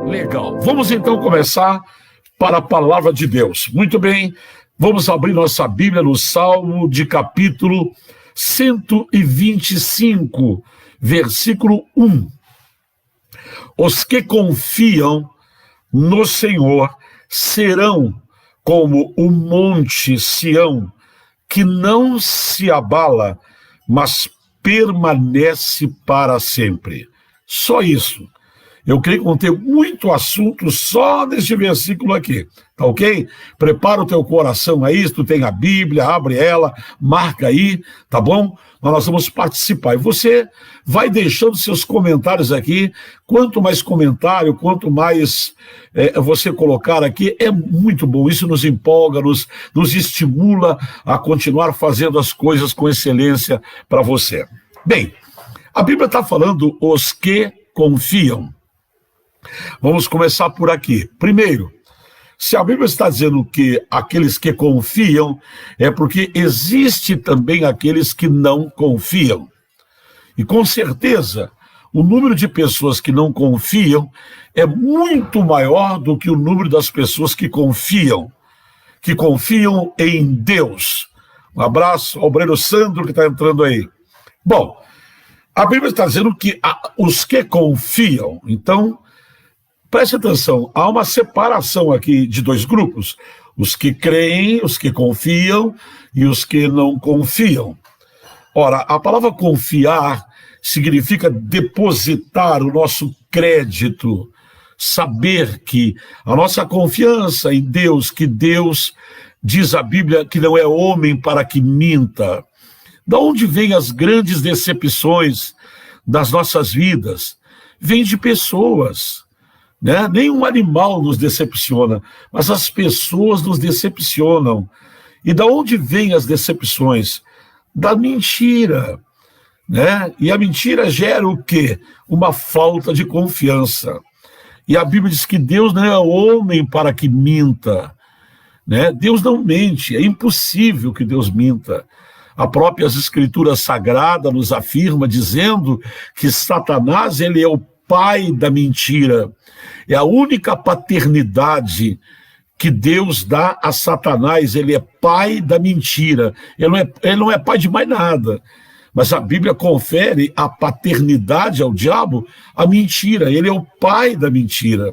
Legal. Vamos então começar para a palavra de Deus. Muito bem, vamos abrir nossa Bíblia no Salmo de capítulo 125, versículo 1. Os que confiam no Senhor serão como o monte Sião, que não se abala, mas permanece para sempre. Só isso. Eu creio que vão ter muito assunto só neste versículo aqui, tá ok? Prepara o teu coração aí, se tu tem a Bíblia, abre ela, marca aí, tá bom? Mas nós vamos participar. E você vai deixando seus comentários aqui. Quanto mais comentário, quanto mais você colocar aqui, é muito bom. Isso nos empolga, nos estimula a continuar fazendo as coisas com excelência para você. Bem, a Bíblia está falando os que confiam. Vamos começar por aqui. Primeiro, se a Bíblia está dizendo que aqueles que confiam, é porque existe também aqueles que não confiam. E com certeza, o número de pessoas que não confiam é muito maior do que o número das pessoas que confiam em Deus. Um abraço ao Breno Sandro que está entrando aí. Bom, a Bíblia está dizendo que os que confiam, então, preste atenção, há uma separação aqui de dois grupos, os que creem, os que confiam e os que não confiam. Ora, a palavra confiar significa depositar o nosso crédito, saber que a nossa confiança em Deus, que Deus, diz a Bíblia, que não é homem para que minta. Da onde vêm as grandes decepções das nossas vidas? Vem de pessoas. Né? Nenhum animal nos decepciona, mas as pessoas nos decepcionam. E da onde vêm as decepções? Da mentira. Né? E a mentira gera o quê? Uma falta de confiança. E a Bíblia diz que Deus não é homem para que minta. Né? Deus não mente, é impossível que Deus minta. A própria Escritura Sagrada nos afirma, dizendo que Satanás ele é o pai da mentira. É a única paternidade que Deus dá a Satanás. Ele é pai da mentira. Ele não é pai de mais nada. Mas a Bíblia confere a paternidade ao diabo, a mentira. Ele é o pai da mentira.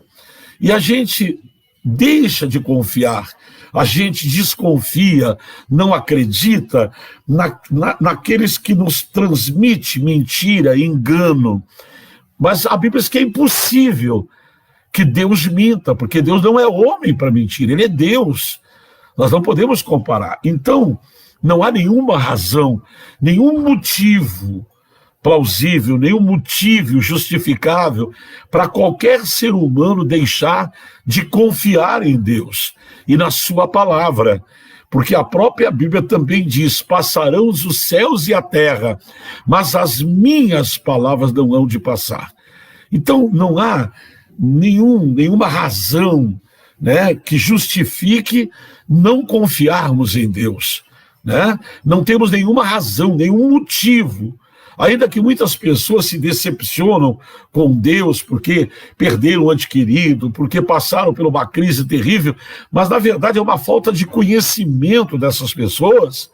E a gente deixa de confiar. A gente desconfia, não acredita naqueles que nos transmitem mentira, engano. Mas a Bíblia diz que é impossível que Deus minta, porque Deus não é homem para mentir, ele é Deus. Nós não podemos comparar. Então, não há nenhuma razão, nenhum motivo plausível, nenhum motivo justificável para qualquer ser humano deixar de confiar em Deus e na sua palavra. Porque a própria Bíblia também diz, passarão os céus e a terra, mas as minhas palavras não hão de passar. Então, não há nenhuma razão, né, que justifique não confiarmos em Deus. Né? Não temos nenhuma razão, nenhum motivo. Ainda que muitas pessoas se decepcionam com Deus porque perderam o ente querido, porque passaram por uma crise terrível, mas na verdade é uma falta de conhecimento dessas pessoas,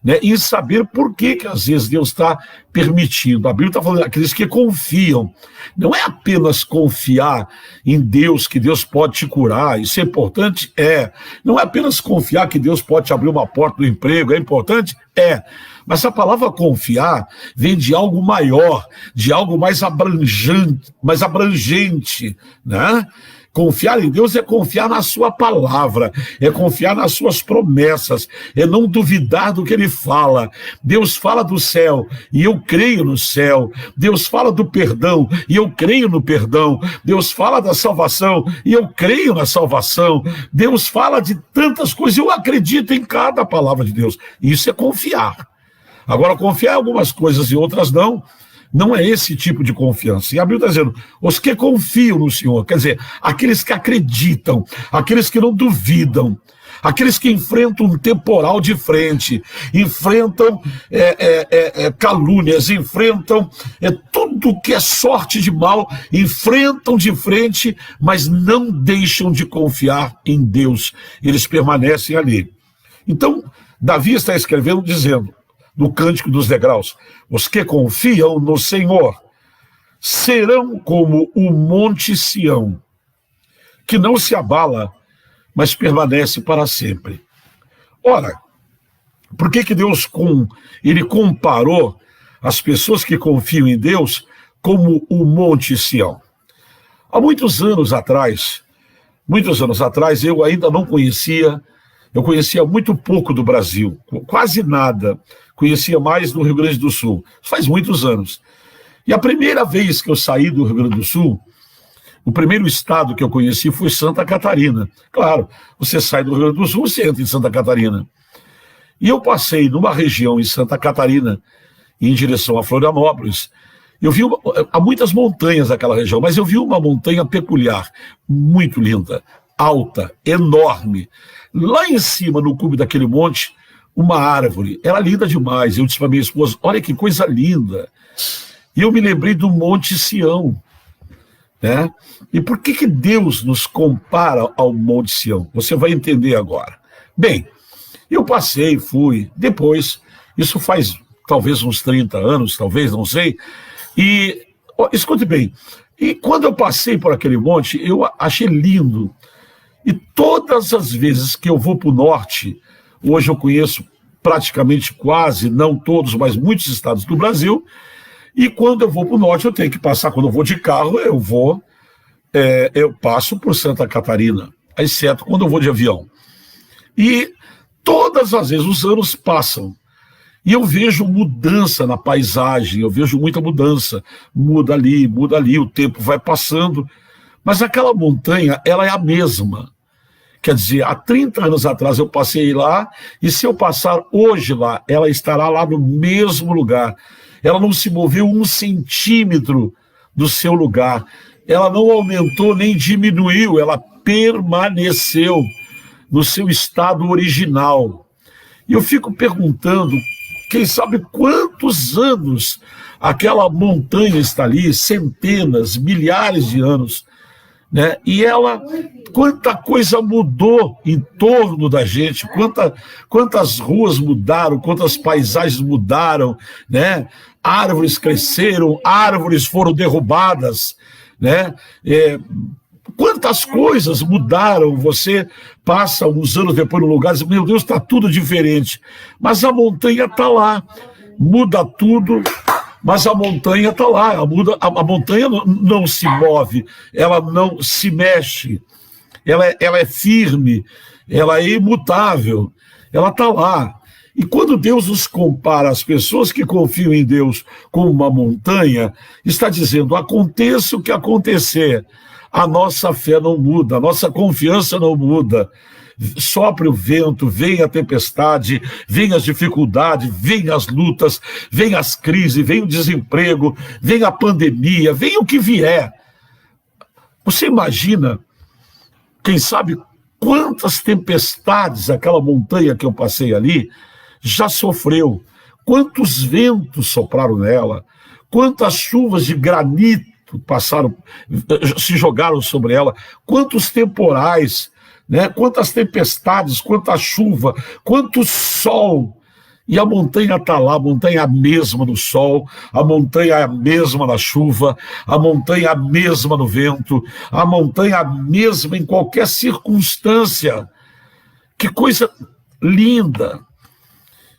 né, em saber por que às vezes Deus está permitindo. A Bíblia está falando daqueles que confiam. Não é apenas confiar em Deus, que Deus pode te curar, isso é importante? É. Não é apenas confiar que Deus pode te abrir uma porta do emprego, é importante? É. Mas a palavra confiar vem de algo maior, de algo mais abrangente, né? Confiar em Deus é confiar na sua palavra, é confiar nas suas promessas, é não duvidar do que ele fala. Deus fala do céu e eu creio no céu. Deus fala do perdão e eu creio no perdão. Deus fala da salvação e eu creio na salvação. Deus fala de tantas coisas, eu acredito em cada palavra de Deus. Isso é confiar. Agora, confiar em algumas coisas e outras não é esse tipo de confiança. E a Bíblia está dizendo, os que confiam no Senhor, quer dizer, aqueles que acreditam, aqueles que não duvidam, aqueles que enfrentam um temporal de frente, enfrentam calúnias, enfrentam tudo que é sorte de mal, enfrentam de frente, mas não deixam de confiar em Deus. Eles permanecem ali. Então, Davi está escrevendo dizendo, no Cântico dos Degraus, os que confiam no Senhor serão como o monte Sião, que não se abala, mas permanece para sempre. Ora, por que Deus ele comparou as pessoas que confiam em Deus como o monte Sião? Há muitos anos atrás, eu ainda não conhecia, eu conhecia muito pouco do Brasil, quase nada, conhecia mais do Rio Grande do Sul, faz muitos anos. E a primeira vez que eu saí do Rio Grande do Sul, o primeiro estado que eu conheci foi Santa Catarina. Claro, você sai do Rio Grande do Sul, você entra em Santa Catarina. E eu passei numa região em Santa Catarina, em direção a Florianópolis. Eu vi há muitas montanhas naquela região, mas eu vi uma montanha peculiar, muito linda, alta, enorme. Lá em cima, no cume daquele monte, uma árvore. Era linda demais. Eu disse para minha esposa, olha que coisa linda. E eu me lembrei do Monte Sião. Né? E por que Deus nos compara ao Monte Sião? Você vai entender agora. Bem, eu passei, fui, depois, isso faz talvez uns 30 anos, talvez, não sei, e, escute bem, e quando eu passei por aquele monte, eu achei lindo, e todas as vezes que eu vou para o norte, hoje eu conheço praticamente quase, não todos, mas muitos estados do Brasil, e quando eu vou para o norte, eu tenho que passar, quando eu vou de carro, eu passo por Santa Catarina, exceto quando eu vou de avião. E todas as vezes os anos passam, e eu vejo mudança na paisagem, eu vejo muita mudança, muda ali, o tempo vai passando, mas aquela montanha, ela é a mesma. Quer dizer, há 30 anos atrás eu passei lá, e se eu passar hoje lá, ela estará lá no mesmo lugar. Ela não se moveu 1 centímetro do seu lugar, ela não aumentou nem diminuiu, ela permaneceu no seu estado original. E eu fico perguntando, quem sabe quantos anos aquela montanha está ali, centenas, milhares de anos, né? E quanta coisa mudou em torno da gente, quantas ruas mudaram, quantas paisagens mudaram, né? Árvores cresceram, árvores foram derrubadas, né? Quantas coisas mudaram, você passa uns anos depois no lugar e diz, meu Deus, está tudo diferente. Mas a montanha está lá, muda tudo, mas a montanha está lá, a montanha não se move, ela não se mexe, ela é firme, ela é imutável, ela está lá. E quando Deus nos compara às pessoas que confiam em Deus com uma montanha, está dizendo, aconteça o que acontecer, a nossa fé não muda, a nossa confiança não muda. Sopre o vento, vem a tempestade, vem as dificuldades, vem as lutas, vem as crises, vem o desemprego, vem a pandemia, vem o que vier. Você imagina, quem sabe, quantas tempestades aquela montanha que eu passei ali já sofreu, quantos ventos sopraram nela, quantas chuvas de granito passaram, se jogaram sobre ela, quantos temporais, né? Quantas tempestades, quanta chuva, quanto sol, e a montanha está lá, a montanha é a mesma no sol, a montanha é a mesma na chuva, a montanha é a mesma no vento, a montanha é a mesma em qualquer circunstância. Que coisa linda!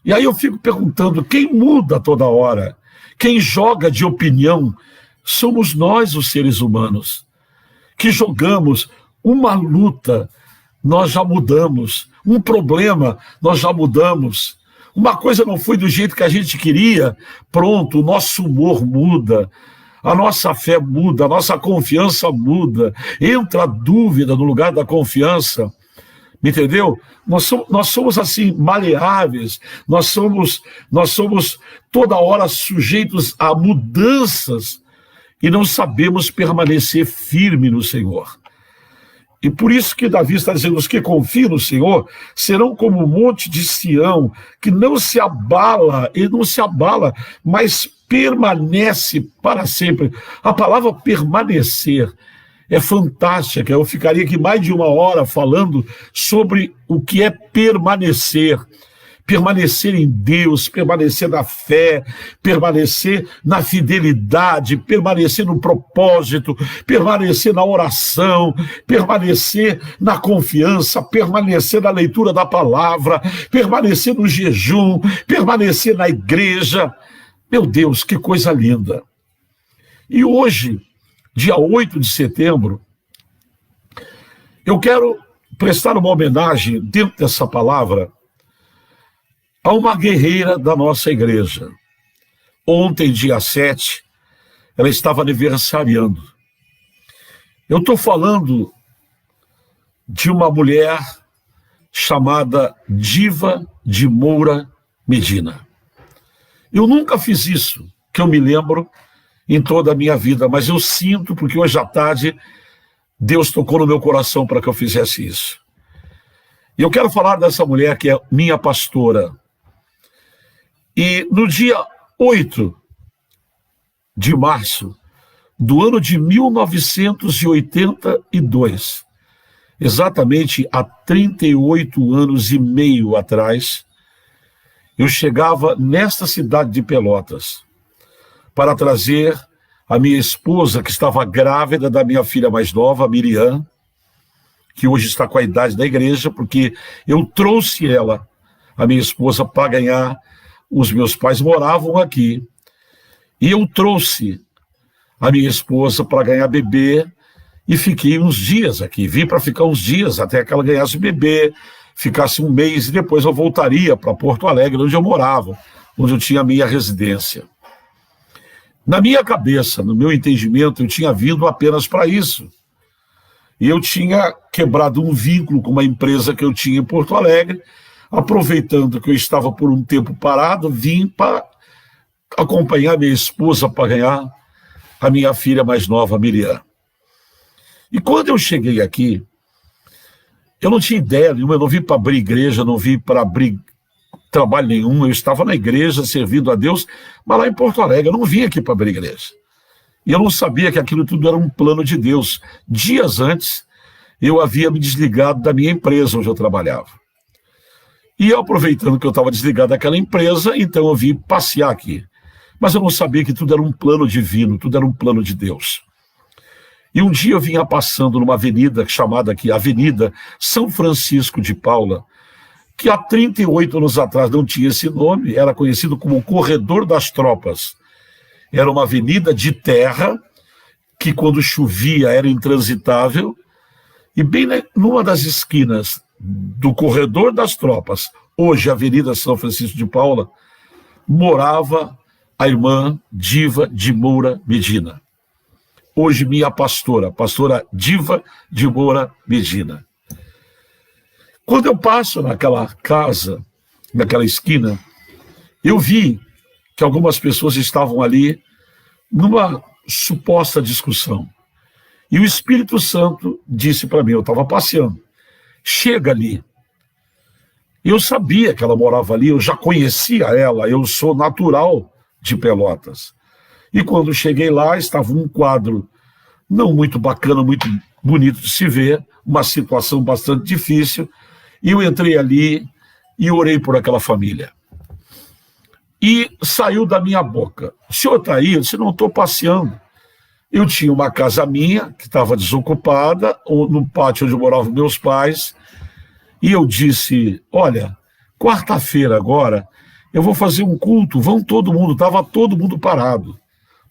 E aí eu fico perguntando, quem muda toda hora? Quem joga de opinião? Somos nós, os seres humanos, que jogamos uma luta, nós já mudamos, um problema, nós já mudamos, uma coisa não foi do jeito que a gente queria, pronto, o nosso humor muda, a nossa fé muda, a nossa confiança muda, entra a dúvida no lugar da confiança, me entendeu? Nós somos assim, maleáveis, nós somos toda hora sujeitos a mudanças, e não sabemos permanecer firme no Senhor. E por isso que Davi está dizendo, os que confiam no Senhor serão como o monte de Sião, que não se abala, ele não se abala, mas permanece para sempre. A palavra permanecer é fantástica, eu ficaria aqui mais de 1 hora falando sobre o que é permanecer. Permanecer em Deus, permanecer na fé, permanecer na fidelidade, permanecer no propósito, permanecer na oração, permanecer na confiança, permanecer na leitura da palavra, permanecer no jejum, permanecer na igreja. Meu Deus, que coisa linda! E hoje, dia 8 de setembro, eu quero prestar uma homenagem dentro dessa palavra a uma guerreira da nossa igreja. Ontem, dia 7, ela estava aniversariando. Eu estou falando de uma mulher chamada Diva de Moura Medina. Eu nunca fiz isso, que eu me lembro, em toda a minha vida, mas eu sinto, porque hoje à tarde Deus tocou no meu coração para que eu fizesse isso. E eu quero falar dessa mulher que é minha pastora. E no dia 8 de março do ano de 1982, exatamente há 38 anos e meio atrás, eu chegava nesta cidade de Pelotas para trazer a minha esposa, que estava grávida da minha filha mais nova, Miriam, que hoje está com a idade da igreja, porque eu trouxe ela, a minha esposa, para ganhar. Os meus pais moravam aqui, e eu trouxe a minha esposa para ganhar bebê, e fiquei uns dias aqui. Vim para ficar uns dias até que ela ganhasse bebê, ficasse um mês, e depois eu voltaria para Porto Alegre, onde eu morava, onde eu tinha a minha residência. Na minha cabeça, no meu entendimento, eu tinha vindo apenas para isso. E eu tinha quebrado um vínculo com uma empresa que eu tinha em Porto Alegre. Aproveitando que eu estava por um tempo parado, vim para acompanhar minha esposa para ganhar a minha filha mais nova, Miriam. E quando eu cheguei aqui, eu não tinha ideia nenhuma, eu não vim para abrir igreja, não vim para abrir trabalho nenhum, eu estava na igreja servindo a Deus, mas lá em Porto Alegre, eu não vim aqui para abrir igreja. E eu não sabia que aquilo tudo era um plano de Deus. Dias antes, eu havia me desligado da minha empresa onde eu trabalhava. E eu, aproveitando que eu estava desligado daquela empresa, então eu vim passear aqui. Mas eu não sabia que tudo era um plano divino, tudo era um plano de Deus. E um dia eu vinha passando numa avenida chamada aqui Avenida São Francisco de Paula, que há 38 anos atrás não tinha esse nome, era conhecido como Corredor das Tropas. Era uma avenida de terra, que quando chovia era intransitável, e bem numa das esquinas do Corredor das Tropas, hoje a Avenida São Francisco de Paula, morava a irmã Diva de Moura Medina. Hoje minha pastora, pastora Diva de Moura Medina. Quando eu passo naquela casa, naquela esquina, eu vi que algumas pessoas estavam ali numa suposta discussão. E o Espírito Santo disse para mim, eu estava passeando, chega ali. Eu sabia que ela morava ali, eu já conhecia ela, eu sou natural de Pelotas. E quando cheguei lá, estava um quadro não muito bacana, muito bonito de se ver, uma situação bastante difícil, e eu entrei ali e orei por aquela família. E saiu da minha boca, o senhor está aí? Eu disse, não, estou passeando. Eu tinha uma casa minha, que estava desocupada, no pátio onde moravam meus pais, e eu disse, olha, quarta-feira agora, eu vou fazer um culto, vão todo mundo, estava todo mundo parado.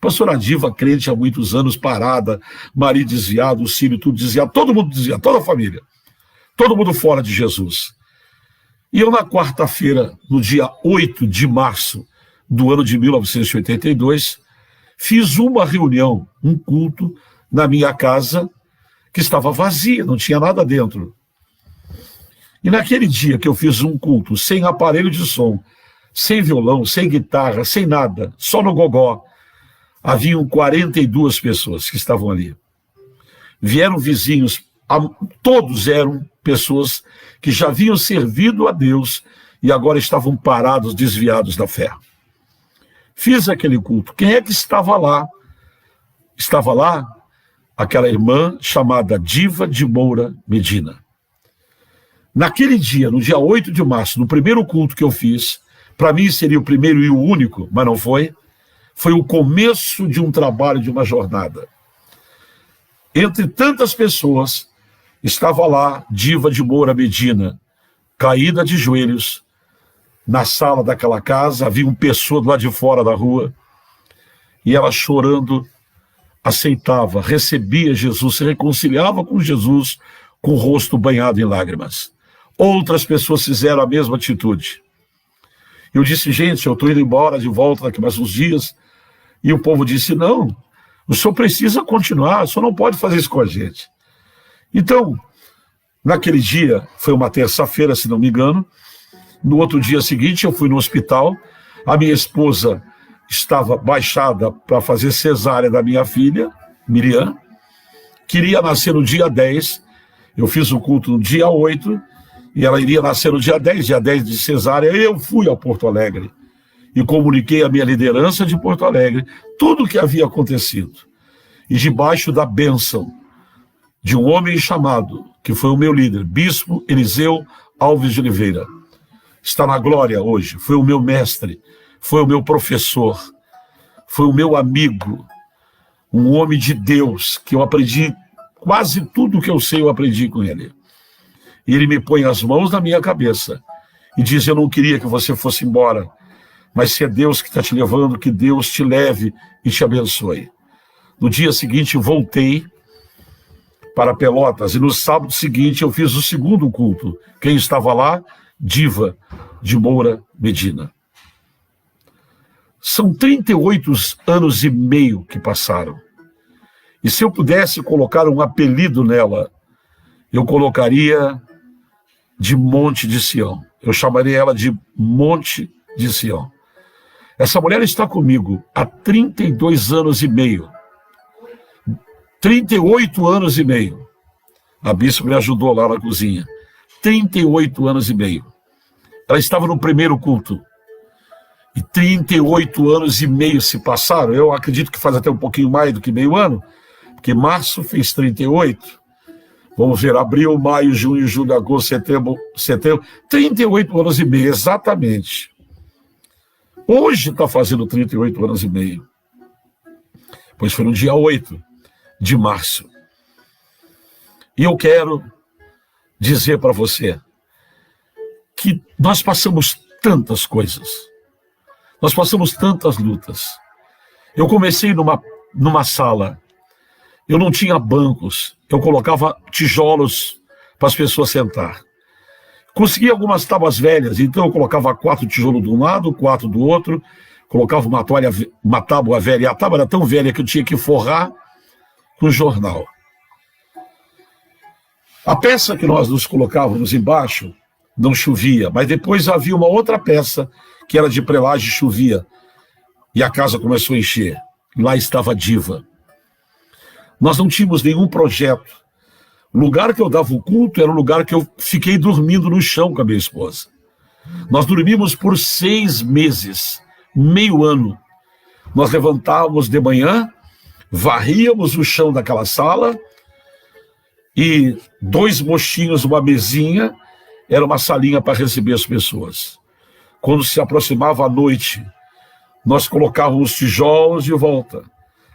Pastora Diva, crente há muitos anos, parada, marido desviado, o filho tudo desviado, todo mundo desviado, toda a família, todo mundo fora de Jesus. E eu na quarta-feira, no dia 8 de março do ano de 1982, fiz uma reunião, um culto, na minha casa, que estava vazia, não tinha nada dentro. E naquele dia que eu fiz um culto, sem aparelho de som, sem violão, sem guitarra, sem nada, só no gogó, haviam 42 pessoas que estavam ali. Vieram vizinhos Todos eram pessoas que já haviam servido a Deus e agora estavam parados, desviados da fé. Fiz aquele culto. Quem é que estava lá? Estava lá aquela irmã chamada Diva de Moura Medina. Naquele dia, no dia 8 de março, no primeiro culto que eu fiz, para mim seria o primeiro e o único, mas não foi, foi o começo de um trabalho, de uma jornada. Entre tantas pessoas, estava lá Diva de Moura Medina, caída de joelhos, na sala daquela casa, havia uma pessoa do lado de fora da rua, e ela chorando, aceitava, recebia Jesus, se reconciliava com Jesus, com o rosto banhado em lágrimas. Outras pessoas fizeram a mesma atitude. Eu disse, gente, eu estou indo embora de volta daqui mais uns dias, e o povo disse, não, o senhor precisa continuar, o senhor não pode fazer isso com a gente. Então, naquele dia, foi uma terça-feira, se não me engano, no outro dia seguinte eu fui no hospital, a minha esposa estava baixada para fazer cesárea da minha filha, Miriam, queria nascer no dia 10, eu fiz o culto no dia 8, e ela iria nascer no dia 10 de cesárea, eu fui ao Porto Alegre, e comuniquei à minha liderança de Porto Alegre tudo o que havia acontecido, e debaixo da bênção de um homem chamado, que foi o meu líder, Bispo Eliseu Alves de Oliveira, está na glória hoje, foi o meu mestre, foi o meu professor, foi o meu amigo, um homem de Deus, que eu aprendi, quase tudo que eu sei eu aprendi com ele. E ele me põe as mãos na minha cabeça e diz, eu não queria que você fosse embora, mas se é Deus que está te levando, que Deus te leve e te abençoe. No dia seguinte voltei para Pelotas e no sábado seguinte eu fiz o segundo culto. Quem estava lá? Diva de Moura Medina. São 38 anos e meio que passaram. E se eu pudesse colocar um apelido nela, eu colocaria de Monte de Sião. Eu chamaria ela de Monte de Sião. Essa mulher está comigo há 32 anos e meio. 38 anos e meio. A bispo me ajudou lá na cozinha. 38 anos e meio. Ela estava no primeiro culto. E 38 anos e meio se passaram. Eu acredito que faz até um pouquinho mais do que meio ano, porque março fez 38. Vamos ver, abril, maio, junho, julho, agosto, setembro. 38 anos e meio, exatamente. Hoje está fazendo 38 anos e meio. Pois foi no dia 8 de março. E eu quero dizer para você que nós passamos tantas coisas. Nós passamos tantas lutas. Eu comecei numa sala. Eu não tinha bancos. Eu colocava tijolos para as pessoas sentar. Consegui algumas tábuas velhas, então eu colocava 4 tijolos de um lado, 4 do outro, colocava uma tábua velha, e a tábua era tão velha que eu tinha que forrar com jornal. A peça que nós nos colocávamos embaixo não chovia, mas depois havia uma outra peça que era de prelagem e chovia, e a casa começou a encher. Lá estava a Diva. Nós não tínhamos nenhum projeto. O lugar que eu dava o culto era o lugar que eu fiquei dormindo no chão com a minha esposa. Nós dormimos por 6 meses, meio ano. Nós levantávamos de manhã, varríamos o chão daquela sala e 2 mochinhos, uma mesinha, era uma salinha para receber as pessoas. Quando se aproximava a noite, nós colocávamos tijolos de volta,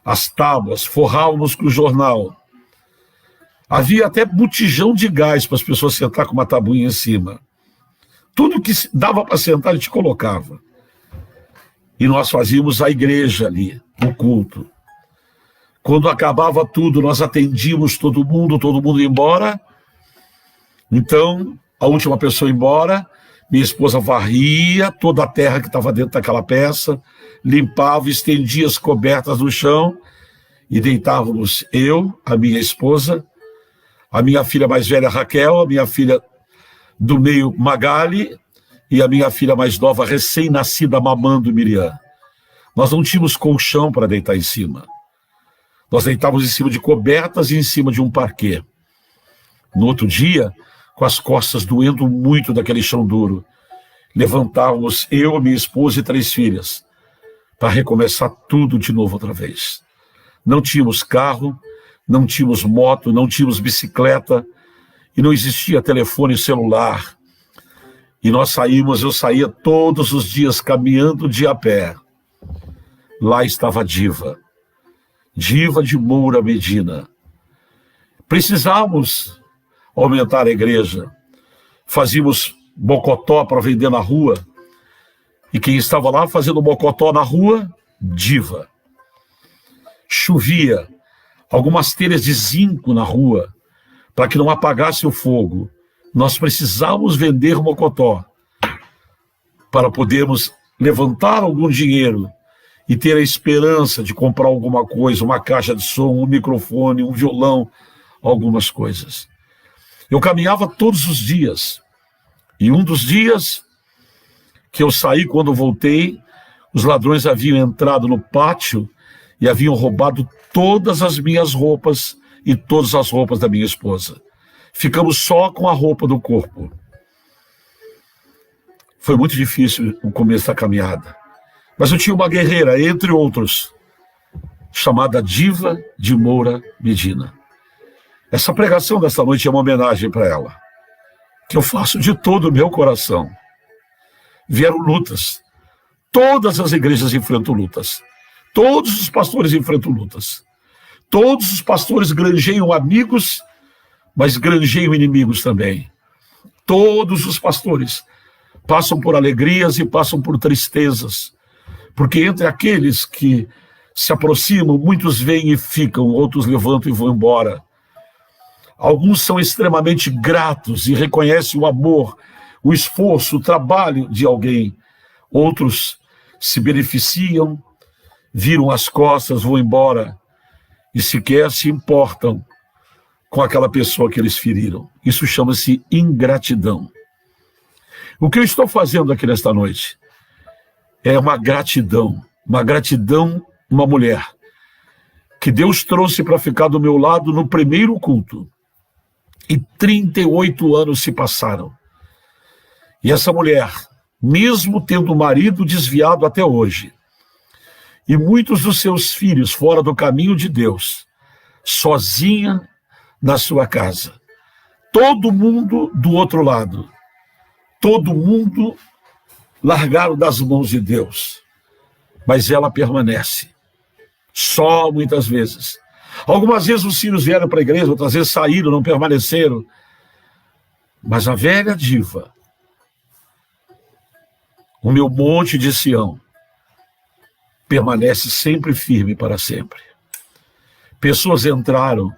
as tábuas, forrávamos com o jornal. Havia até botijão de gás para as pessoas sentar com uma tabuinha em cima. Tudo que dava para sentar, a gente colocava. E nós fazíamos a igreja ali, o culto. Quando acabava tudo, nós atendíamos todo mundo ia embora. Então, a última pessoa ia embora, minha esposa varria toda a terra que estava dentro daquela peça, limpava, estendia as cobertas no chão e deitávamos eu, a minha esposa, a minha filha mais velha Raquel, a minha filha do meio Magali e a minha filha mais nova recém-nascida mamando Miriam. Nós não tínhamos colchão para deitar em cima. Nós deitávamos em cima de cobertas e em cima de um parquê. No outro dia, com as costas doendo muito daquele chão duro, levantávamos eu, minha esposa e 3 filhas, para recomeçar tudo de novo outra vez. Não tínhamos carro, não tínhamos moto, não tínhamos bicicleta, e não existia telefone celular. E eu saía todos os dias caminhando de a pé. Lá estava a Diva de Moura Medina. Precisávamos aumentar a igreja. Fazíamos mocotó para vender na rua. E quem estava lá fazendo mocotó na rua? Diva. Chovia, algumas telhas de zinco na rua, para que não apagasse o fogo. Nós precisávamos vender mocotó para podermos levantar algum dinheiro e ter a esperança de comprar alguma coisa, uma caixa de som, um microfone, um violão, algumas coisas. Eu caminhava todos os dias. E um dos dias que eu saí, quando voltei, os ladrões haviam entrado no pátio e haviam roubado todas as minhas roupas e todas as roupas da minha esposa. Ficamos só com a roupa do corpo. Foi muito difícil o começo da caminhada. Mas eu tinha uma guerreira, entre outros, chamada Diva de Moura Medina. Essa pregação desta noite é uma homenagem para ela, que eu faço de todo o meu coração. Vieram lutas. Todas as igrejas enfrentam lutas. Todos os pastores enfrentam lutas. Todos os pastores granjeiam amigos, mas granjeiam inimigos também. Todos os pastores passam por alegrias e passam por tristezas, porque entre aqueles que se aproximam, muitos vêm e ficam, outros levantam e vão embora. Alguns são extremamente gratos e reconhecem o amor, o esforço, o trabalho de alguém. Outros se beneficiam, viram as costas, vão embora e sequer se importam com aquela pessoa que eles feriram. Isso chama-se ingratidão. O que eu estou fazendo aqui nesta noite é uma gratidão, uma mulher que Deus trouxe para ficar do meu lado no primeiro culto. E 38 anos se passaram. E essa mulher, mesmo tendo o marido desviado até hoje, e muitos dos seus filhos fora do caminho de Deus, sozinha na sua casa, todo mundo do outro lado, todo mundo largaram das mãos de Deus, mas ela permanece, só muitas vezes. Algumas vezes os filhos vieram para a igreja, outras vezes saíram, não permaneceram, mas a velha Diva, o meu monte de Sião, permanece sempre firme para sempre. Pessoas entraram,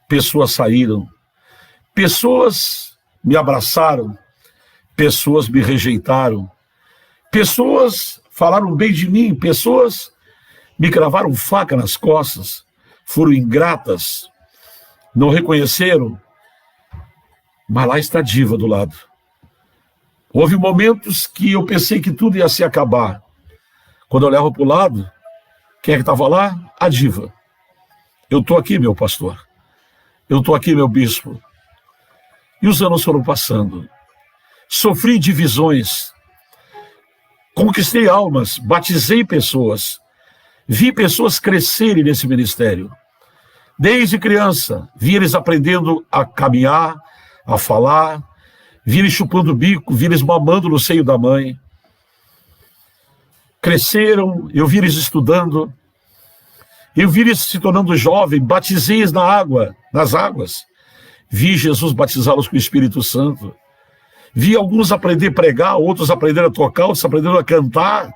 pessoas saíram, pessoas me abraçaram, pessoas me rejeitaram, pessoas falaram bem de mim, pessoas me cravaram faca nas costas, foram ingratas, não reconheceram, mas lá está a Diva do lado. Houve momentos que eu pensei que tudo ia se acabar. Quando eu olhava para o lado, quem é que estava lá? A Diva. Eu estou aqui, meu pastor. Eu estou aqui, meu bispo. E os anos foram passando. Sofri divisões. Conquistei almas, batizei pessoas. Vi pessoas crescerem nesse ministério. Desde criança, vi eles aprendendo a caminhar, a falar, vi eles chupando o bico, vi eles mamando no seio da mãe. Cresceram, eu vi eles estudando, eu vi eles se tornando jovem, batizei-os nas águas. Vi Jesus batizá-los com o Espírito Santo. Vi alguns aprender a pregar, outros aprenderam a tocar, outros aprenderam a cantar.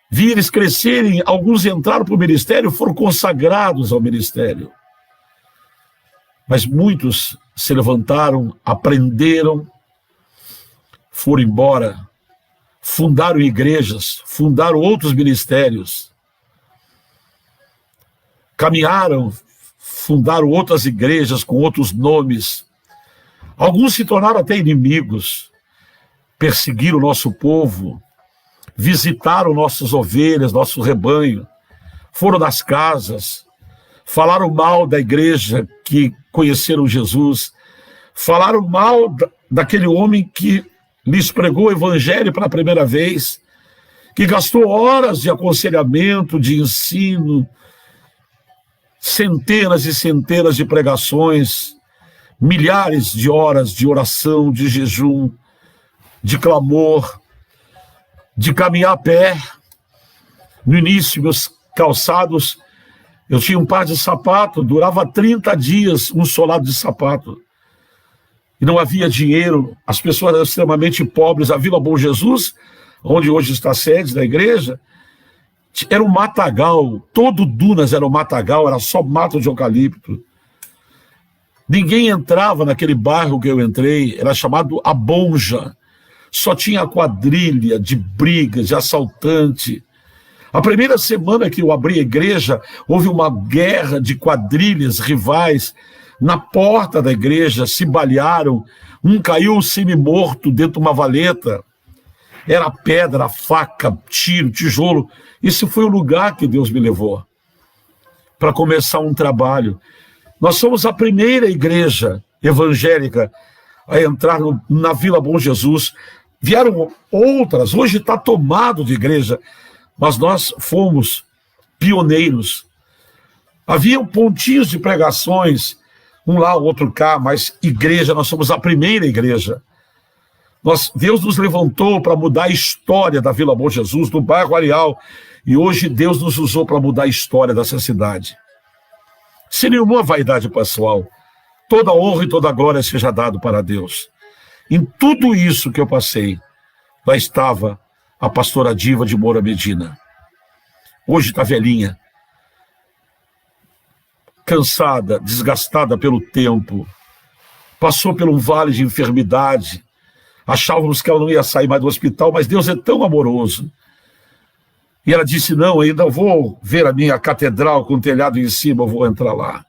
Vi eles crescerem, alguns entraram para o ministério, foram consagrados ao ministério. Mas muitos se levantaram, aprenderam, foram embora, fundaram igrejas, fundaram outros ministérios, caminharam, fundaram outras igrejas com outros nomes. Alguns se tornaram até inimigos, perseguiram o nosso povo, visitaram nossas ovelhas, nosso rebanho, foram nas casas, falaram mal da igreja que conheceram Jesus, falaram mal daquele homem que lhes pregou o evangelho pela primeira vez, que gastou horas de aconselhamento, de ensino, centenas e centenas de pregações, milhares de horas de oração, de jejum, de clamor, de caminhar a pé. No início, meus calçados, eu tinha um par de sapato, durava 30 dias um solado de sapato. E não havia dinheiro, as pessoas eram extremamente pobres. A Vila Bom Jesus, onde hoje está a sede da igreja, era um matagal, todo Dunas era um matagal, era só mato de eucalipto. Ninguém entrava naquele bairro que eu entrei, era chamado Abonja. Só tinha quadrilha de brigas, de assaltante. A primeira semana que eu abri a igreja, houve uma guerra de quadrilhas rivais na porta da igreja, se balearam, um caiu semi-morto dentro de uma valeta. Era pedra, faca, tiro, tijolo. Esse foi o lugar que Deus me levou para começar um trabalho. Nós somos a primeira igreja evangélica a entrar na Vila Bom Jesus. Vieram outras, hoje está tomado de igreja, mas nós fomos pioneiros. Havia pontinhos de pregações, um lá, outro cá, mas igreja, nós somos a primeira igreja. Deus nos levantou para mudar a história da Vila Bom Jesus, do bairro Areal, e hoje Deus nos usou para mudar a história dessa cidade. Sem nenhuma vaidade pessoal, toda honra e toda glória seja dado para Deus. Em tudo isso que eu passei, lá estava a pastora Diva de Moura Medina. Hoje está velhinha, cansada, desgastada pelo tempo, passou por um vale de enfermidade. Achávamos que ela não ia sair mais do hospital, mas Deus é tão amoroso. E ela disse, não, ainda vou ver a minha catedral com o telhado em cima, eu vou entrar lá.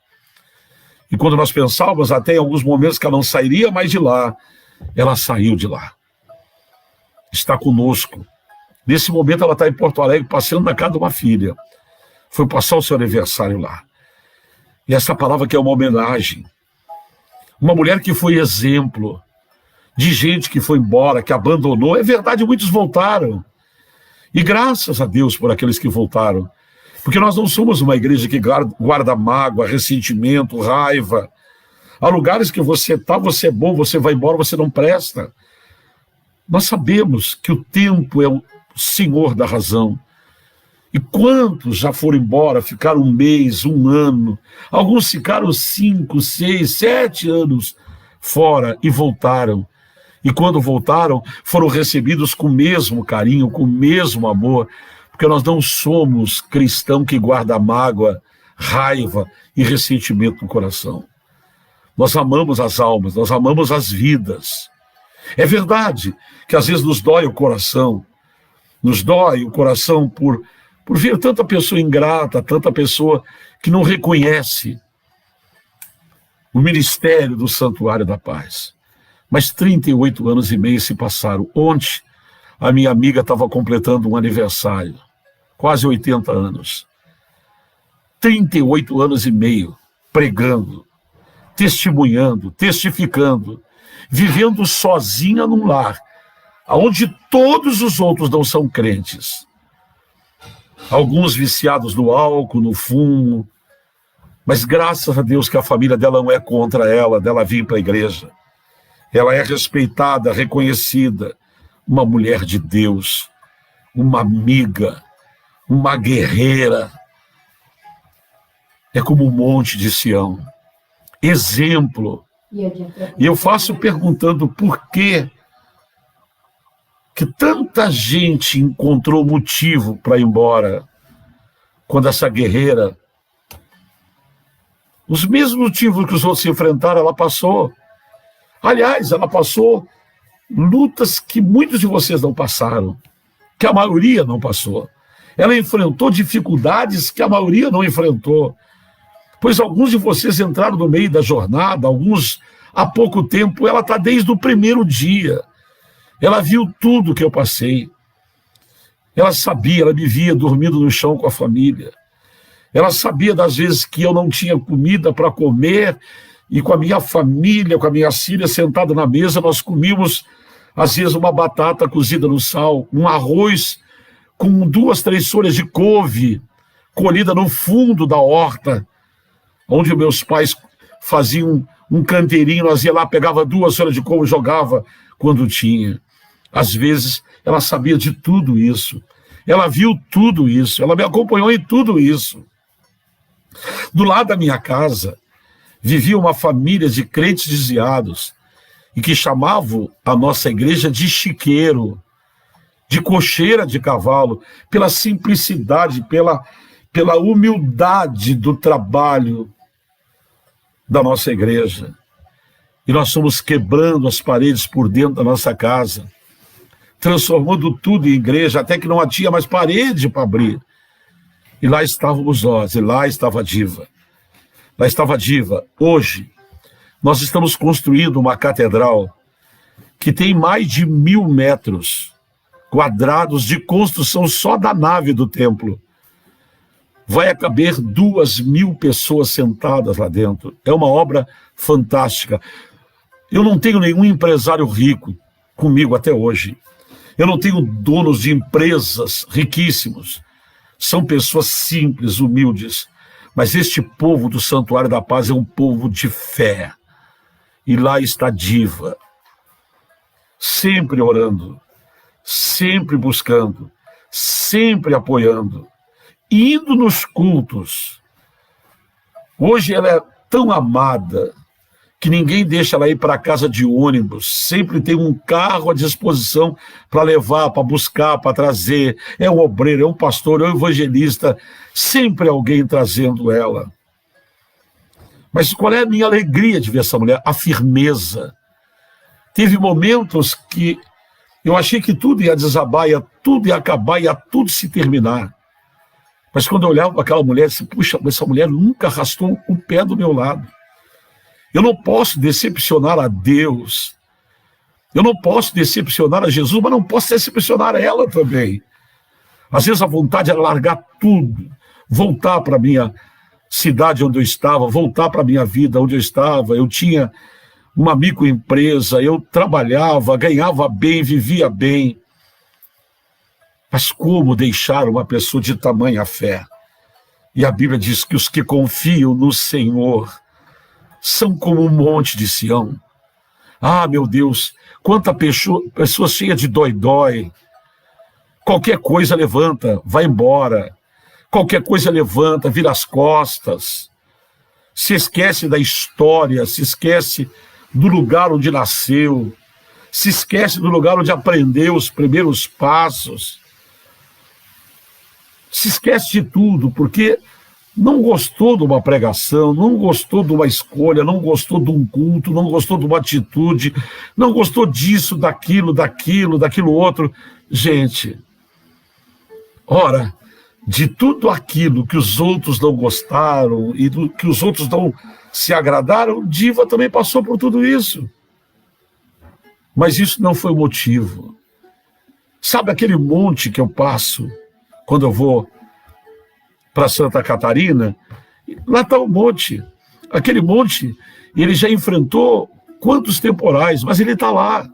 E quando nós pensávamos, até em alguns momentos que ela não sairia mais de lá, ela saiu de lá. Está conosco. Nesse momento ela está em Porto Alegre, passeando na casa de uma filha. Foi passar o seu aniversário lá. E essa palavra que é uma homenagem. Uma mulher que foi exemplo de gente que foi embora, que abandonou. É verdade, muitos voltaram. E graças a Deus por aqueles que voltaram. Porque nós não somos uma igreja que guarda mágoa, ressentimento, raiva. Há lugares que você está, você é bom, você vai embora, você não presta. Nós sabemos que o tempo é o senhor da razão. E quantos já foram embora, ficaram um mês, um ano. Alguns ficaram 5, 6, 7 anos fora e voltaram. E quando voltaram, foram recebidos com o mesmo carinho, com o mesmo amor, porque nós não somos cristão que guarda mágoa, raiva e ressentimento no coração. Nós amamos as almas, nós amamos as vidas. É verdade que às vezes nos dói o coração por ver tanta pessoa ingrata, tanta pessoa que não reconhece o ministério do Santuário da Paz. Mas 38 anos e meio se passaram. Ontem, a minha amiga estava completando um aniversário, quase 80 anos. 38 anos e meio pregando, testemunhando, testificando, vivendo sozinha num lar, onde todos os outros não são crentes. Alguns viciados no álcool, no fumo, mas graças a Deus que a família dela não é contra ela, dela vir para a igreja. Ela é respeitada, reconhecida, uma mulher de Deus, uma amiga, uma guerreira. É como um monte de Sião, exemplo. E eu faço perguntando por que tanta gente encontrou motivo para ir embora, quando essa guerreira, os mesmos motivos que os outros se enfrentaram, ela passou. Aliás, ela passou lutas que muitos de vocês não passaram, que a maioria não passou. Ela enfrentou dificuldades que a maioria não enfrentou, pois alguns de vocês entraram no meio da jornada, alguns há pouco tempo. Ela está desde o primeiro dia. Ela viu tudo que eu passei. Ela sabia, ela me via dormindo no chão com a família. Ela sabia das vezes que eu não tinha comida para comer, e com a minha família, com a minha filha sentada na mesa, nós comíamos, às vezes, uma batata cozida no sal, um arroz com 2, 3 folhas de couve, colhida no fundo da horta, onde meus pais faziam um canteirinho, nós ia lá, pegava 2 folhas de couve e jogava quando tinha. Às vezes, ela sabia de tudo isso. Ela viu tudo isso. Ela me acompanhou em tudo isso. Do lado da minha casa, vivia uma família de crentes desviados e que chamavam a nossa igreja de chiqueiro, de cocheira de cavalo, pela simplicidade, pela humildade do trabalho da nossa igreja. E nós fomos quebrando as paredes por dentro da nossa casa, transformando tudo em igreja, até que não tinha mais parede para abrir. E lá estávamos nós, e lá estava a Diva. Lá estava a Diva. Hoje, nós estamos construindo uma catedral que tem mais de 1.000 metros quadrados de construção só da nave do templo. Vai caber 2.000 pessoas sentadas lá dentro. É uma obra fantástica. Eu não tenho nenhum empresário rico comigo até hoje. Eu não tenho donos de empresas riquíssimos. São pessoas simples, humildes. Mas este povo do Santuário da Paz é um povo de fé. E lá está a Diva, sempre orando, sempre buscando, sempre apoiando, indo nos cultos. Hoje ela é tão amada que ninguém deixa ela ir para casa de ônibus. Sempre tem um carro à disposição para levar, para buscar, para trazer. É um obreiro, é um pastor, é um evangelista. Sempre alguém trazendo ela. Mas qual é a minha alegria de ver essa mulher? A firmeza. Teve momentos que eu achei que tudo ia desabar, tudo ia acabar, ia tudo se terminar. Mas quando eu olhava para aquela mulher, eu disse, puxa, essa mulher nunca arrastou o pé do meu lado. Eu não posso decepcionar a Deus. Eu não posso decepcionar a Jesus, mas não posso decepcionar ela também. Às vezes a vontade era largar tudo, voltar para a minha cidade onde eu estava, voltar para a minha vida onde eu estava. Eu tinha uma microempresa, eu trabalhava, ganhava bem, vivia bem. Mas como deixar uma pessoa de tamanha fé? E a Bíblia diz que os que confiam no Senhor são como um monte de Sião. Ah, meu Deus, quanta pessoa cheia de dói-dói. Qualquer coisa levanta, vai embora. Qualquer coisa levanta, vira as costas. Se esquece da história, se esquece do lugar onde nasceu, se esquece do lugar onde aprendeu os primeiros passos. Se esquece de tudo, porque não gostou de uma pregação, não gostou de uma escolha, não gostou de um culto, não gostou de uma atitude, não gostou disso, daquilo outro. Gente, ora, de tudo aquilo que os outros não gostaram e do que os outros não se agradaram, Diva também passou por tudo isso. Mas isso não foi o motivo. Sabe aquele monte que eu passo quando eu vou para Santa Catarina? Lá está o monte. Aquele monte, ele já enfrentou quantos temporais, mas ele está lá.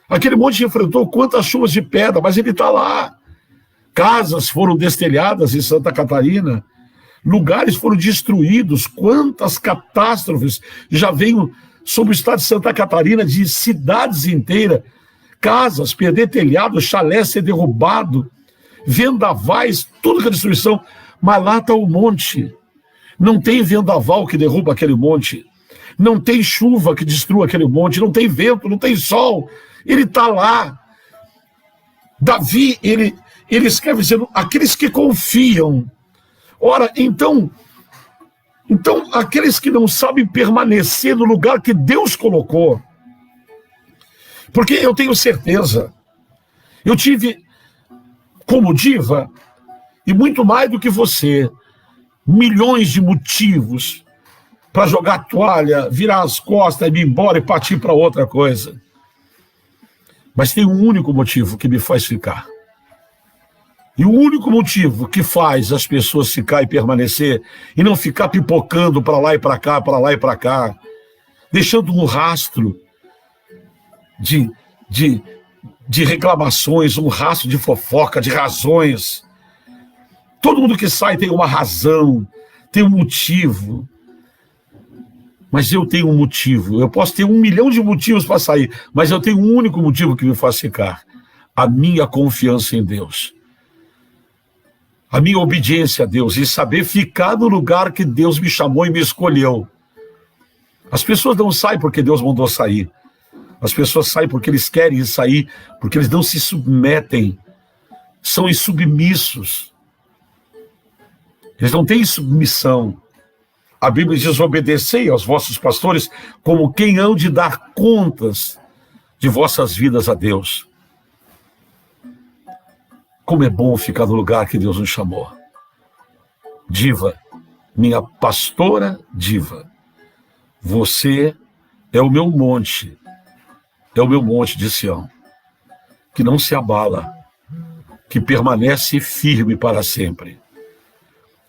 Aquele monte enfrentou quantas chuvas de pedra, mas ele está lá. Casas foram destelhadas em Santa Catarina, lugares foram destruídos, quantas catástrofes já veio sobre o estado de Santa Catarina, de cidades inteiras, casas, perder telhado, chalé ser derrubado, vendavais, tudo que é destruição, mas lá está o monte. Não tem vendaval que derruba aquele monte, não tem chuva que destrua aquele monte, não tem vento, não tem sol, ele está lá. Davi, ele escreve dizendo, aqueles que confiam. Ora, então, aqueles que não sabem permanecer no lugar que Deus colocou, porque eu tenho certeza, eu tive, como Diva, e muito mais do que você, milhões de motivos para jogar a toalha, virar as costas, ir embora e partir para outra coisa. Mas tem um único motivo que me faz ficar. E o único motivo que faz as pessoas ficar e permanecer e não ficar pipocando para lá e para cá, para lá e para cá, deixando um rastro de reclamações, um rastro de fofoca, de razões. Todo mundo que sai tem uma razão, tem um motivo. Mas eu tenho um motivo. Eu posso ter 1 milhão de motivos para sair, mas eu tenho um único motivo que me faz ficar: a minha confiança em Deus. A minha obediência a Deus e saber ficar no lugar que Deus me chamou e me escolheu. As pessoas não saem porque Deus mandou sair. As pessoas saem porque eles querem sair, porque eles não se submetem. São insubmissos. Eles não têm submissão. A Bíblia diz: obedecei aos vossos pastores como quem hão de dar contas de vossas vidas a Deus. Como é bom ficar no lugar que Deus nos chamou. Diva, minha pastora diva, você é o meu monte de Sião, que não se abala, que permanece firme para sempre.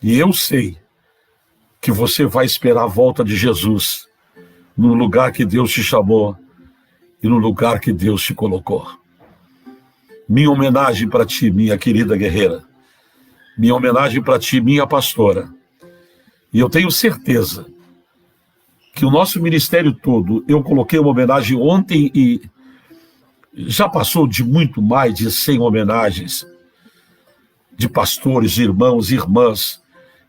E eu sei que você vai esperar a volta de Jesus no lugar que Deus te chamou e no lugar que Deus te colocou. Minha homenagem para ti, minha querida guerreira. Minha homenagem para ti, minha pastora. E eu tenho certeza que o nosso ministério todo, eu coloquei uma homenagem ontem e já passou de muito mais de 100 homenagens de pastores, irmãos e irmãs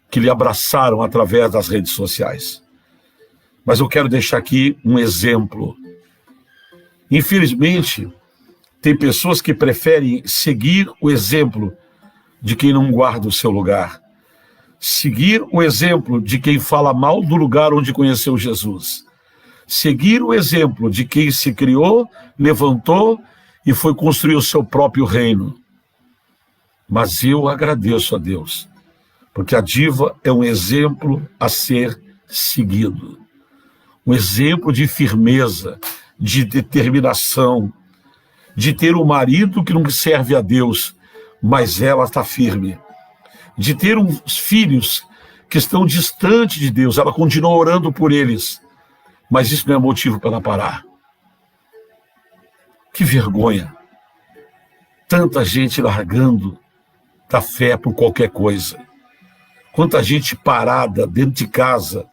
que lhe abraçaram através das redes sociais. Mas eu quero deixar aqui um exemplo. Infelizmente, tem pessoas que preferem seguir o exemplo de quem não guarda o seu lugar. Seguir o exemplo de quem fala mal do lugar onde conheceu Jesus. Seguir o exemplo de quem se criou, levantou e foi construir o seu próprio reino. Mas eu agradeço a Deus, porque a diva é um exemplo a ser seguido. Um exemplo de firmeza, de determinação, de ter um marido que não serve a Deus, mas ela está firme. De ter uns filhos que estão distantes de Deus, ela continua orando por eles, mas isso não é motivo para ela parar. Que vergonha! Tanta gente largando da fé por qualquer coisa. Quanta gente parada dentro de casa,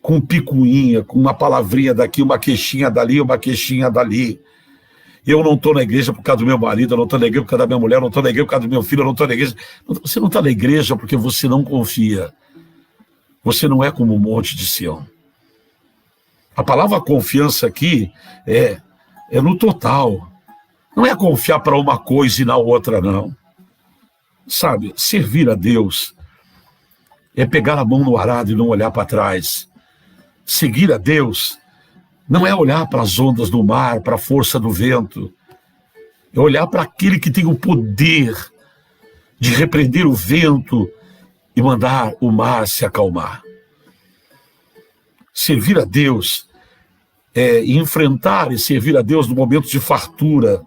com picuinha, com uma palavrinha daqui, uma queixinha dali, uma queixinha dali. Eu não estou na igreja por causa do meu marido, eu não estou na igreja por causa da minha mulher, eu não estou na igreja por causa do meu filho, eu não estou na igreja. Você não está na igreja porque você não confia. Você não é como o monte de Sião. A palavra confiança aqui é no total. Não é confiar para uma coisa e na outra, não. Sabe, servir a Deus é pegar a mão no arado e não olhar para trás. Seguir a Deus não é olhar para as ondas do mar, para a força do vento. É olhar para aquele que tem o poder de repreender o vento e mandar o mar se acalmar. Servir a Deus é enfrentar e servir a Deus no momento de fartura,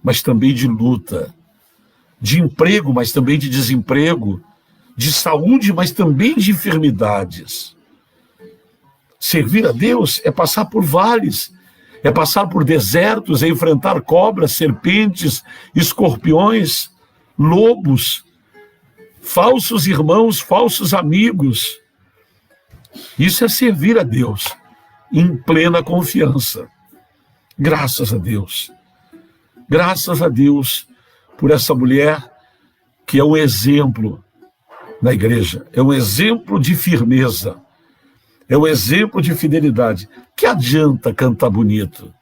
mas também de luta, de emprego, mas também de desemprego, de saúde, mas também de enfermidades. Servir a Deus é passar por vales, é passar por desertos, é enfrentar cobras, serpentes, escorpiões, lobos, falsos irmãos, falsos amigos. Isso é servir a Deus em plena confiança. Graças a Deus. Graças a Deus por essa mulher que é um exemplo na igreja, é um exemplo de firmeza, é um exemplo de fidelidade. Que adianta cantar bonito?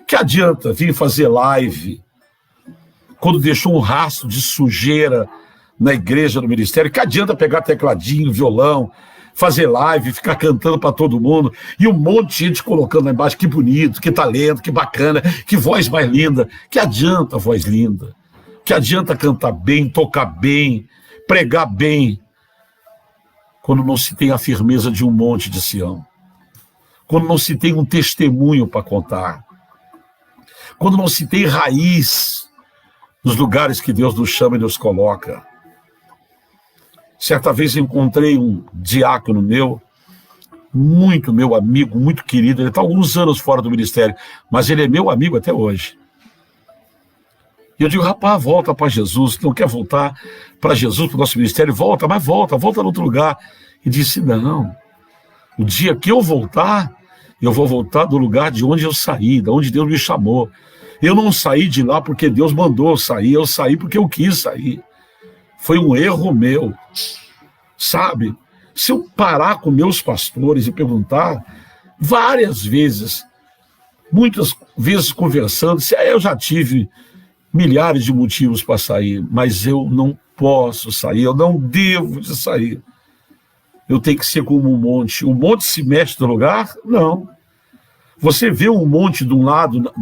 Que adianta vir fazer live quando deixou um rastro de sujeira na igreja, no ministério? Que adianta pegar tecladinho, violão, fazer live, ficar cantando para todo mundo e um monte de gente colocando lá embaixo: que bonito, que talento, que bacana, que voz mais linda? Que adianta voz linda? Que adianta cantar bem, tocar bem, pregar bem, quando não se tem a firmeza de um monte de Sião, quando não se tem um testemunho para contar, quando não se tem raiz nos lugares que Deus nos chama e nos coloca. Certa vez encontrei um diácono meu amigo, muito querido. Ele está há alguns anos fora do ministério, mas ele é meu amigo até hoje. E eu digo, rapaz, volta para Jesus, não quer voltar para Jesus, para o nosso ministério? Volta, mas volta no outro lugar. E disse, não, o dia que eu voltar, eu vou voltar do lugar de onde eu saí, de onde Deus me chamou. Eu não saí de lá porque Deus mandou eu saí porque eu quis sair. Foi um erro meu, sabe? Se eu parar com meus pastores e perguntar, várias vezes, muitas vezes conversando, se eu já tive milhares de motivos para sair, mas eu não posso sair, eu não devo de sair. Eu tenho que ser como um monte. O monte se mexe do lugar? Não. Você vê um monte de um lado,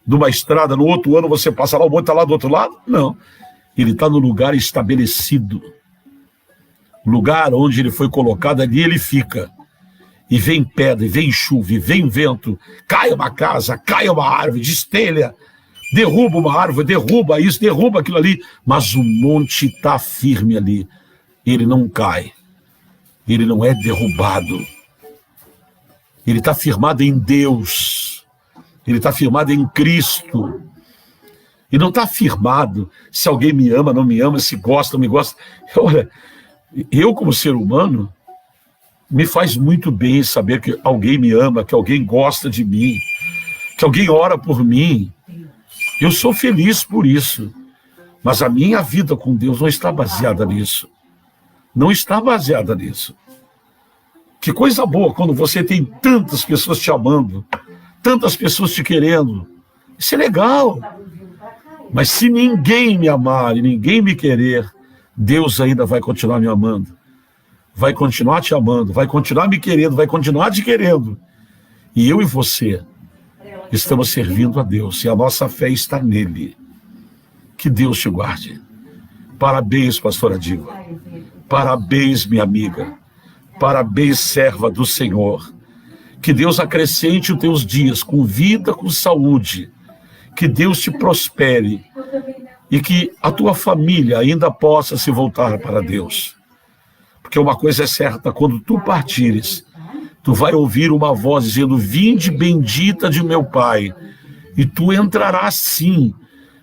de uma estrada, no outro ano você passa lá, o monte está lá do outro lado? Não. Ele está no lugar estabelecido. O lugar onde ele foi colocado, ali ele fica. E vem pedra, e vem chuva, e vem vento, cai uma casa, cai uma árvore, destelha, derruba uma árvore, derruba isso, derruba aquilo ali, mas o monte está firme ali. Ele não cai. Ele não é derrubado. Ele está firmado em Deus. Ele está firmado em Cristo. E não está firmado se alguém me ama, não me ama, se gosta, não me gosta. Olha, eu como ser humano, me faz muito bem saber que alguém me ama, que alguém gosta de mim, que alguém ora por mim. Eu sou feliz por isso. Mas a minha vida com Deus não está baseada nisso. Não está baseada nisso. Que coisa boa quando você tem tantas pessoas te amando, tantas pessoas te querendo. Isso é legal. Mas se ninguém me amar e ninguém me querer, Deus ainda vai continuar me amando. Vai continuar te amando, vai continuar me querendo, vai continuar te querendo. E eu e você estamos servindo a Deus e a nossa fé está nele. Que Deus te guarde. Parabéns, pastora Diva. Parabéns, minha amiga. Parabéns, serva do Senhor. Que Deus acrescente os teus dias com vida, com saúde. Que Deus te prospere e que a tua família ainda possa se voltar para Deus. Porque uma coisa é certa, quando tu partires, tu vai ouvir uma voz dizendo, vinde bendita de meu Pai, e tu entrarás sim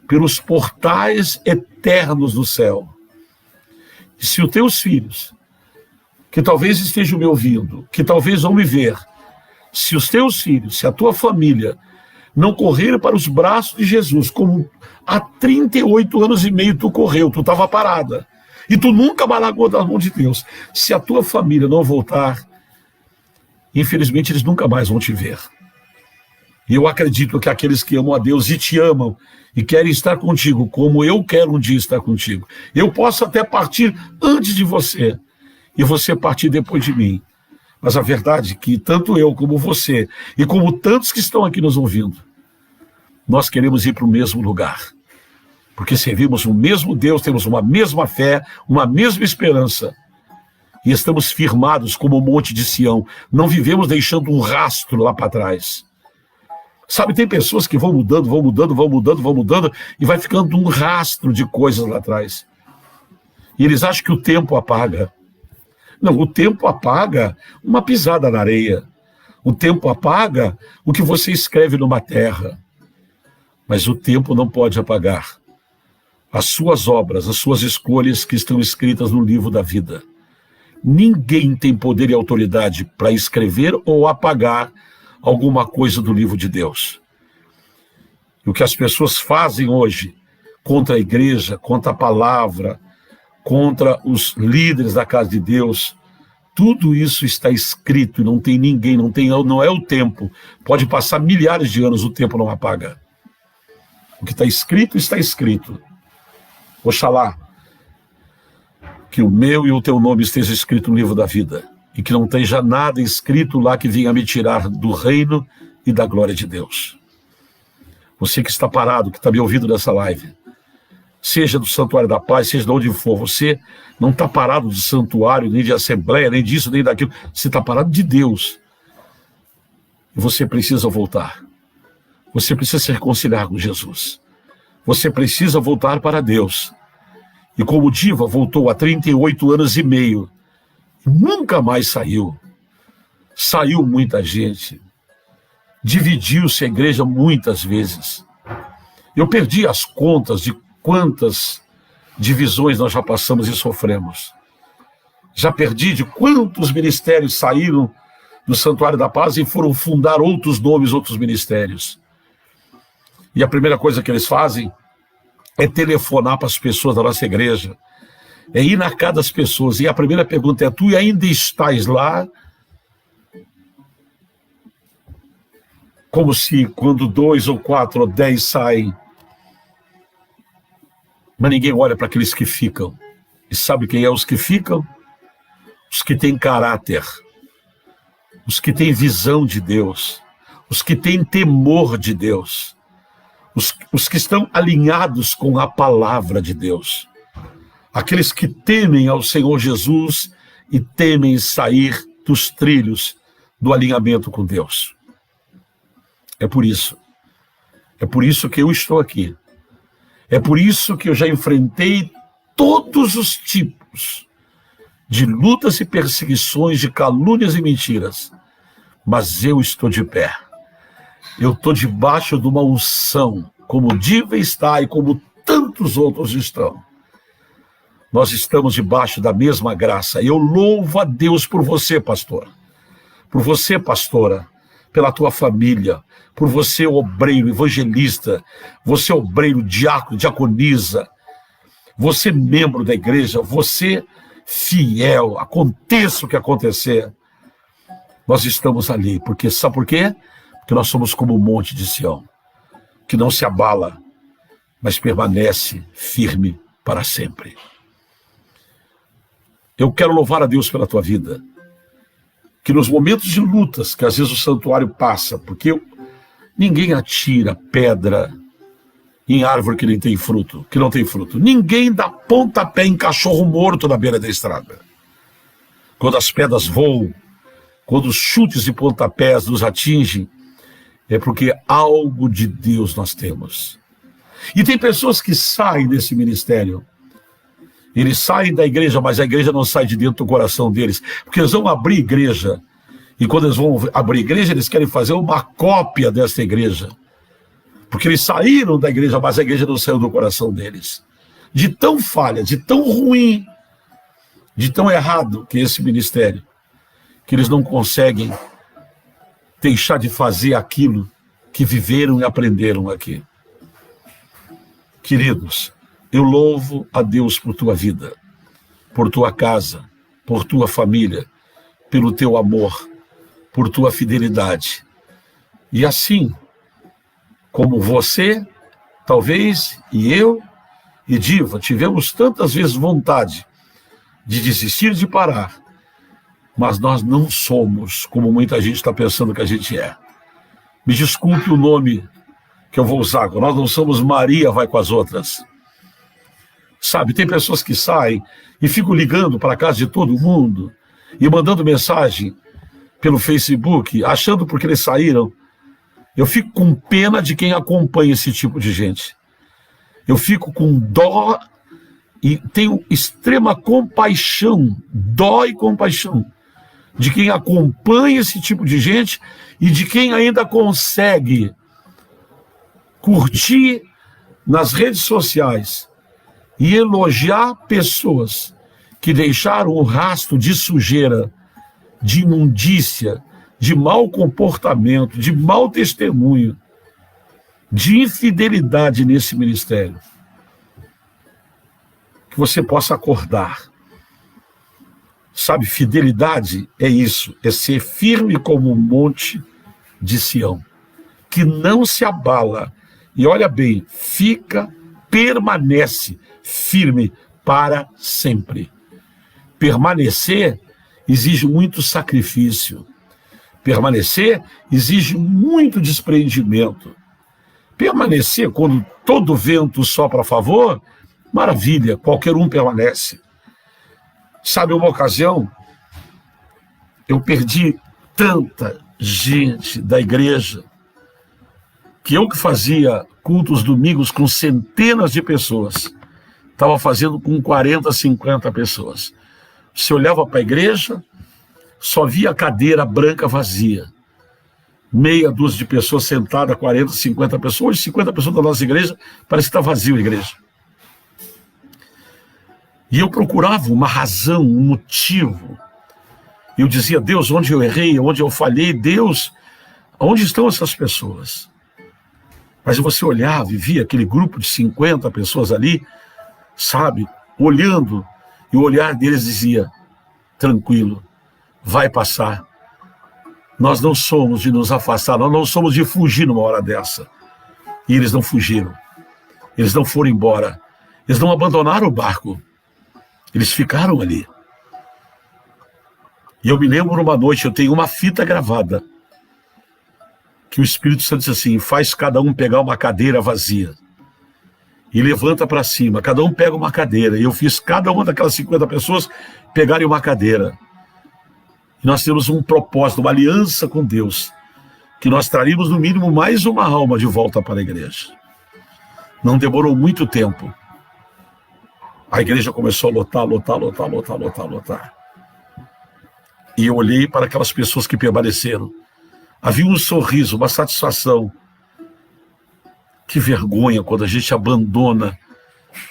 pelos portais eternos do céu. E se os teus filhos, que talvez estejam me ouvindo, que talvez vão me ver, se os teus filhos, se a tua família não correr para os braços de Jesus, como há 38 anos e meio tu correu, tu estava parada, e tu nunca malagou das mãos de Deus. Se a tua família não voltar, infelizmente eles nunca mais vão te ver. E eu acredito que aqueles que amam a Deus e te amam, e querem estar contigo, como eu quero um dia estar contigo, eu posso até partir antes de você, e você partir depois de mim. Mas a verdade é que tanto eu como você, e como tantos que estão aqui nos ouvindo, nós queremos ir para o mesmo lugar. Porque servimos o mesmo Deus, temos uma mesma fé, uma mesma esperança. E estamos firmados como o monte de Sião. Não vivemos deixando um rastro lá para trás. Sabe, tem pessoas que vão mudando, e vai ficando um rastro de coisas lá atrás. E eles acham que o tempo apaga. Não, o tempo apaga uma pisada na areia. O tempo apaga o que você escreve numa terra. Mas o tempo não pode apagar as suas obras, as suas escolhas que estão escritas no livro da vida. Ninguém tem poder e autoridade para escrever ou apagar alguma coisa do livro de Deus. E o que as pessoas fazem hoje contra a igreja, contra a palavra, contra os líderes da casa de Deus, tudo isso está escrito e não tem ninguém, não é o tempo. Pode passar milhares de anos, o tempo não apaga. O que está escrito, está escrito. Oxalá que o meu e o teu nome esteja escrito no livro da vida e que não esteja nada escrito lá que venha me tirar do reino e da glória de Deus. Você que está parado, que está me ouvindo nessa live, seja do Santuário da Paz, seja de onde for, você não está parado de santuário, nem de assembleia, nem disso, nem daquilo. Você está parado de Deus. E você precisa voltar. Você precisa se reconciliar com Jesus. Você precisa voltar para Deus. E como Diva voltou há 38 anos e meio, nunca mais saiu. Saiu muita gente. Dividiu-se a igreja muitas vezes. Eu perdi as contas de quantas divisões nós já passamos e sofremos. Já perdi de quantos ministérios saíram do Santuário da Paz e foram fundar outros nomes, outros ministérios. E a primeira coisa que eles fazem é telefonar para as pessoas da nossa igreja, é ir na casa das pessoas. E a primeira pergunta é: tu ainda estás lá? Como se quando 2 ou 4 ou 10 saem, mas ninguém olha para aqueles que ficam. E sabe quem é os que ficam? Os que têm caráter, os que têm visão de Deus, os que têm temor de Deus, os que estão alinhados com a palavra de Deus, aqueles que temem ao Senhor Jesus e temem sair dos trilhos do alinhamento com Deus. É por isso que eu estou aqui. É por isso que eu já enfrentei todos os tipos de lutas e perseguições, de calúnias e mentiras. Mas eu estou de pé. Eu estou debaixo de uma unção, como Diva está e como tantos outros estão. Nós estamos debaixo da mesma graça. Eu louvo a Deus por você, pastor. Por você, pastora. Pela tua família. Por você, obreiro, evangelista. Você, obreiro, diácono, diaconisa. Você, membro da igreja. Você, fiel. Aconteça o que acontecer. Nós estamos ali. Porque, sabe por quê? Porque nós somos como o monte de Sião, que não se abala, mas permanece firme para sempre. Eu quero louvar a Deus pela tua vida, que nos momentos de lutas, que às vezes o santuário passa, porque ninguém atira pedra em árvore que nem tem fruto, que não tem fruto. Ninguém dá pontapé em cachorro morto na beira da estrada. Quando as pedras voam, quando os chutes e pontapés nos atingem, é porque algo de Deus nós temos. E tem pessoas que saem desse ministério. Eles saem da igreja, mas a igreja não sai de dentro do coração deles. Porque eles vão abrir igreja. E quando eles vão abrir igreja, eles querem fazer uma cópia dessa igreja. Porque eles saíram da igreja, mas a igreja não saiu do coração deles. De tão falha, de tão ruim, de tão errado que é esse ministério, que eles não conseguem deixar de fazer aquilo que viveram e aprenderam aqui. Queridos, eu louvo a Deus por tua vida, por tua casa, por tua família, pelo teu amor, por tua fidelidade. E assim, como você, talvez, e eu, e Diva, tivemos tantas vezes vontade de desistir, de parar, mas nós não somos como muita gente está pensando que a gente é. Me desculpe o nome que eu vou usar, nós não somos Maria vai com as outras. Sabe, tem pessoas que saem e ficam ligando para a casa de todo mundo e mandando mensagem pelo Facebook, achando porque eles saíram. Eu fico com pena de quem acompanha esse tipo de gente. Eu fico com dó e tenho extrema compaixão, dó e compaixão, de quem acompanha esse tipo de gente e de quem ainda consegue curtir nas redes sociais e elogiar pessoas que deixaram um rastro de sujeira, de imundícia, de mau comportamento, de mau testemunho, de infidelidade nesse ministério. Que você possa acordar. Sabe, fidelidade é isso, é ser firme como um monte de Sião, que não se abala. E olha bem, permanece firme para sempre. Permanecer exige muito sacrifício. Permanecer exige muito desprendimento. Permanecer, quando todo vento sopra a favor, maravilha, qualquer um permanece. Sabe, uma ocasião, eu perdi tanta gente da igreja, que eu que fazia cultos domingos com centenas de pessoas, estava fazendo com 40, 50 pessoas. Você olhava para a igreja, só via a cadeira branca vazia. Meia dúzia de pessoas sentadas, 40, 50 pessoas. Hoje, 50 pessoas da nossa igreja, parece que está vazio a igreja. E eu procurava uma razão, um motivo. Eu dizia, Deus, onde eu errei, onde eu falhei, Deus, onde estão essas pessoas? Mas você olhava e via aquele grupo de 50 pessoas ali, sabe, olhando, e o olhar deles dizia, tranquilo, vai passar. Nós não somos de nos afastar, nós não somos de fugir numa hora dessa. E eles não fugiram, eles não foram embora, eles não abandonaram o barco, eles ficaram ali. E eu me lembro uma noite, eu tenho uma fita gravada, que o Espírito Santo disse assim, faz cada um pegar uma cadeira vazia e levanta para cima, cada um pega uma cadeira, e eu fiz cada uma daquelas 50 pessoas pegarem uma cadeira. E nós temos um propósito, uma aliança com Deus, que nós traríamos no mínimo mais uma alma de volta para a igreja. Não demorou muito tempo. A igreja começou a lotar. E eu olhei para aquelas pessoas que permaneceram. Havia um sorriso, uma satisfação. Que vergonha quando a gente abandona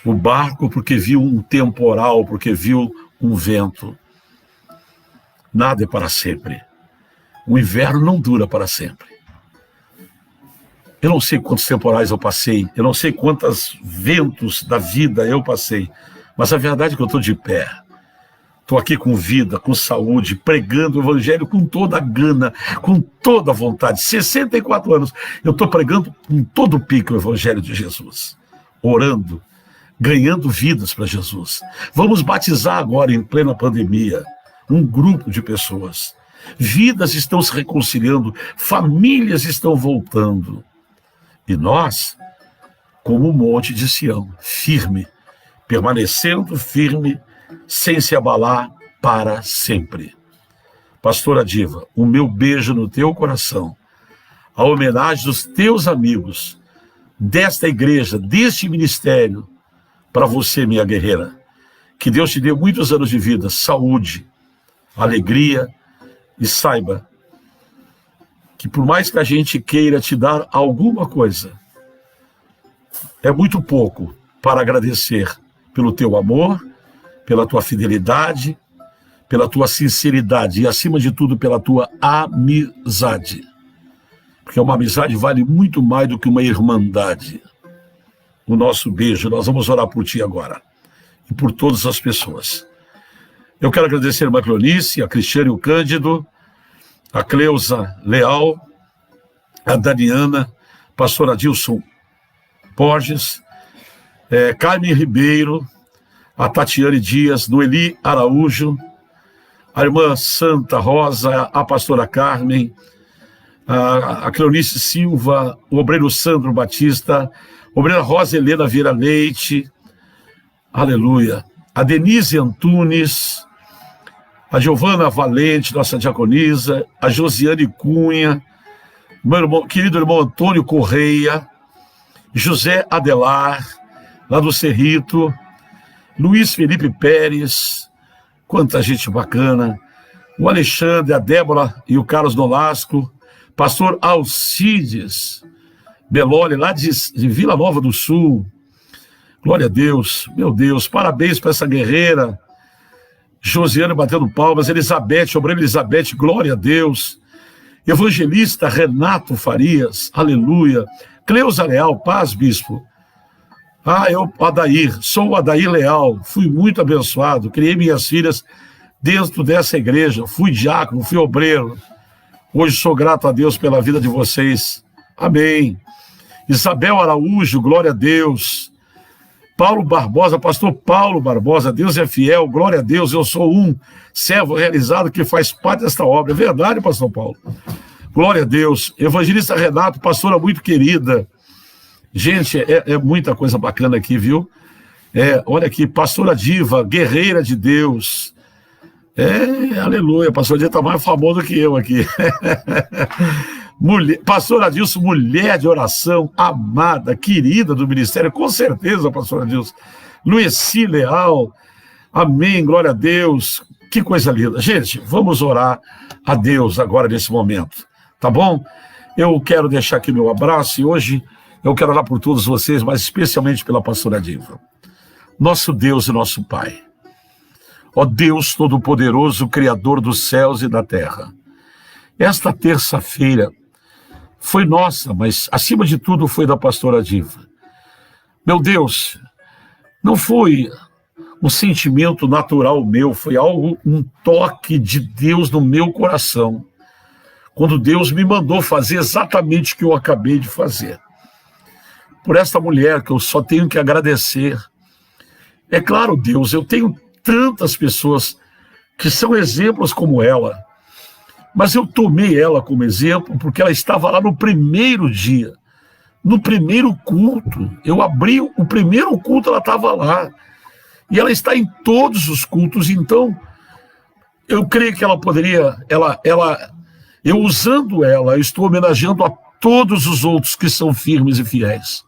o barco porque viu um temporal, porque viu um vento. Nada é para sempre. O inverno não dura para sempre. Eu não sei quantos temporais eu passei, eu não sei quantos ventos da vida eu passei, mas a verdade é que eu estou de pé. Estou aqui com vida, com saúde, pregando o evangelho com toda a gana, com toda a vontade. 64 anos, eu estou pregando com todo o pique o evangelho de Jesus. Orando, ganhando vidas para Jesus. Vamos batizar agora, em plena pandemia, um grupo de pessoas. Vidas estão se reconciliando, famílias estão voltando. E nós, como o monte de Sião, firme, permanecendo firme, sem se abalar para sempre. Pastora Diva, o meu beijo no teu coração, a homenagem dos teus amigos, desta igreja, deste ministério, para você, minha guerreira. Que Deus te dê muitos anos de vida, saúde, alegria, e saiba que por mais que a gente queira te dar alguma coisa, é muito pouco para agradecer pelo teu amor, pela tua fidelidade, pela tua sinceridade e, acima de tudo, pela tua amizade. Porque uma amizade vale muito mais do que uma irmandade. O nosso beijo, nós vamos orar por ti agora e por todas as pessoas. Eu quero agradecer a irmã Cleonice, a Cristiane, o Cândido, a Cleusa Leal, a Daniana, pastor Adilson Borges, Carmen Ribeiro, a Tatiane Dias, Noeli Araújo, a irmã Santa Rosa, a pastora Carmen, a Cleonice Silva, o obreiro Sandro Batista, a obreira Rosa Helena Vieira Leite, aleluia, a Denise Antunes, a Giovana Valente, nossa diaconisa, a Josiane Cunha, meu irmão, querido irmão Antônio Correia, José Adelar, lá do Cerrito, Luiz Felipe Pérez, quanta gente bacana, o Alexandre, a Débora e o Carlos Nolasco, pastor Alcides Beloli, lá de Vila Nova do Sul, glória a Deus, meu Deus, parabéns para essa guerreira, Josiane batendo palmas, Elizabeth, obreira Elizabeth, glória a Deus, evangelista Renato Farias, aleluia, Cleusa Leal, paz, bispo. Eu, Adair, sou o Adair Leal, fui muito abençoado, criei minhas filhas dentro dessa igreja, fui diácono, fui obreiro, hoje sou grato a Deus pela vida de vocês, amém. Isabel Araújo, glória a Deus. Paulo Barbosa, pastor Paulo Barbosa, Deus é fiel, glória a Deus, eu sou um servo realizado que faz parte desta obra, é verdade, pastor Paulo, glória a Deus. Evangelista Renato, pastora muito querida, gente, é muita coisa bacana aqui, viu? Olha aqui, pastora Diva, guerreira de Deus, aleluia, pastor Diva está mais famoso que eu aqui, Pastor Adilson, mulher de oração, amada, querida do ministério, com certeza, pastor Adilson. Lueci Leal, amém, glória a Deus, que coisa linda. Gente, vamos orar a Deus agora nesse momento, tá bom? Eu quero deixar aqui meu abraço e hoje eu quero orar por todos vocês, mas especialmente pela pastora Diva. Nosso Deus e nosso Pai, ó Deus Todo-Poderoso, Criador dos céus e da terra, esta terça-feira foi nossa, mas acima de tudo foi da pastora Diva. Meu Deus, não foi um sentimento natural meu, foi algo, um toque de Deus no meu coração, quando Deus me mandou fazer exatamente o que eu acabei de fazer. Por esta mulher que eu só tenho que agradecer. É claro, Deus, eu tenho tantas pessoas que são exemplos como ela, mas eu tomei ela como exemplo porque ela estava lá no primeiro dia, no primeiro culto. Eu abri o primeiro culto, ela estava lá. E ela está em todos os cultos, então eu creio que ela poderia, eu usando ela, eu estou homenageando a todos os outros que são firmes e fiéis.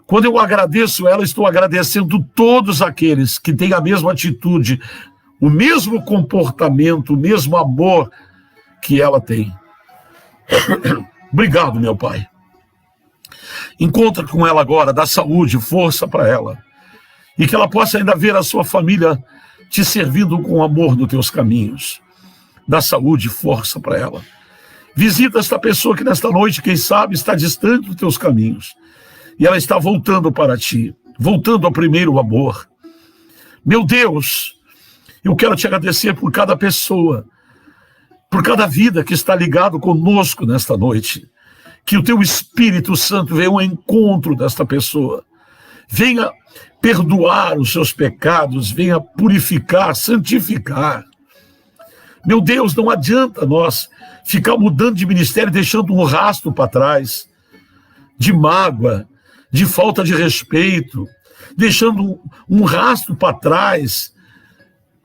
Quando eu agradeço ela, estou agradecendo todos aqueles que têm a mesma atitude, o mesmo comportamento, o mesmo amor que ela tem. Obrigado, meu Pai. Encontra com ela agora, dá saúde, força para ela. E que ela possa ainda ver a sua família te servindo com amor nos teus caminhos. Dá saúde e força para ela. Visita esta pessoa que nesta noite, quem sabe, está distante dos teus caminhos. E ela está voltando para ti, voltando ao primeiro amor. Meu Deus, eu quero te agradecer por cada pessoa, por cada vida que está ligado conosco nesta noite. Que o teu Espírito Santo venha ao encontro desta pessoa. Venha perdoar os seus pecados, venha purificar, santificar. Meu Deus, não adianta nós ficar mudando de ministério, deixando um rastro para trás, de mágoa, de falta de respeito, deixando um rastro para trás.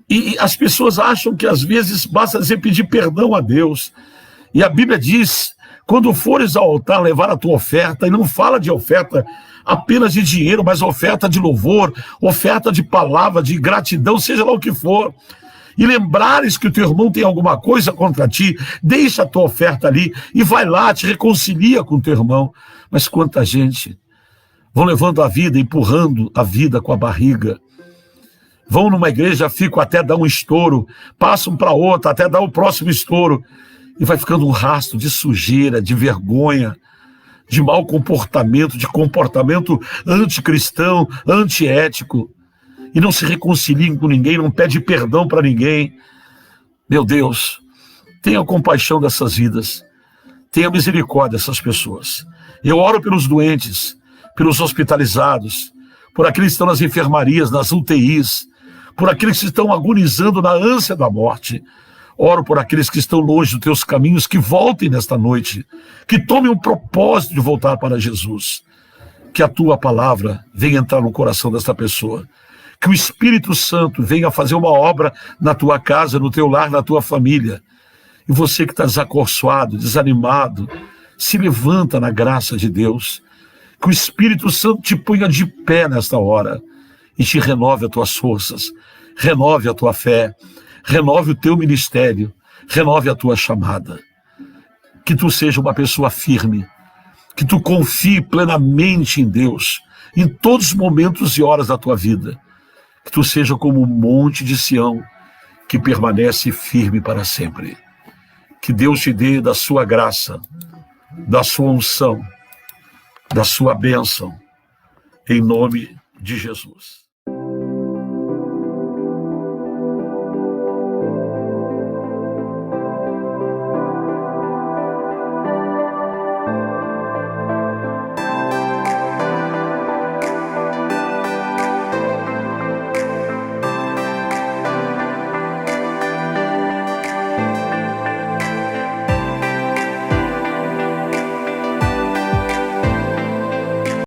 E as pessoas acham que às vezes basta dizer pedir perdão a Deus. E a Bíblia diz, quando fores ao altar levar a tua oferta, e não fala de oferta apenas de dinheiro, mas oferta de louvor, oferta de palavra, de gratidão, seja lá o que for. E lembrares que o teu irmão tem alguma coisa contra ti, deixa a tua oferta ali e vai lá, te reconcilia com o teu irmão. Mas quanta gente vão levando a vida, empurrando a vida com a barriga. Vão numa igreja, ficam até dar um estouro, passam para outra, até dar o próximo estouro. E vai ficando um rastro de sujeira, de vergonha, de mau comportamento, de comportamento anticristão, antiético. E não se reconciliam com ninguém, não pede perdão para ninguém. Meu Deus, tenha compaixão dessas vidas. Tenha misericórdia dessas pessoas. Eu oro pelos doentes, pelos hospitalizados, por aqueles que estão nas enfermarias, nas UTIs, por aqueles que estão agonizando na ânsia da morte. Oro por aqueles que estão longe dos teus caminhos, que voltem nesta noite, que tomem um propósito de voltar para Jesus. Que a tua palavra venha entrar no coração desta pessoa. Que o Espírito Santo venha fazer uma obra na tua casa, no teu lar, na tua família. E você que está desacorçoado, desanimado, se levanta na graça de Deus. Que o Espírito Santo te ponha de pé nesta hora e te renove as tuas forças, renove a tua fé, renove o teu ministério, renove a tua chamada. Que tu seja uma pessoa firme, que tu confie plenamente em Deus, em todos os momentos e horas da tua vida. Que tu seja como um monte de Sião, que permanece firme para sempre. Que Deus te dê da sua graça, da sua unção, da sua bênção, em nome de Jesus.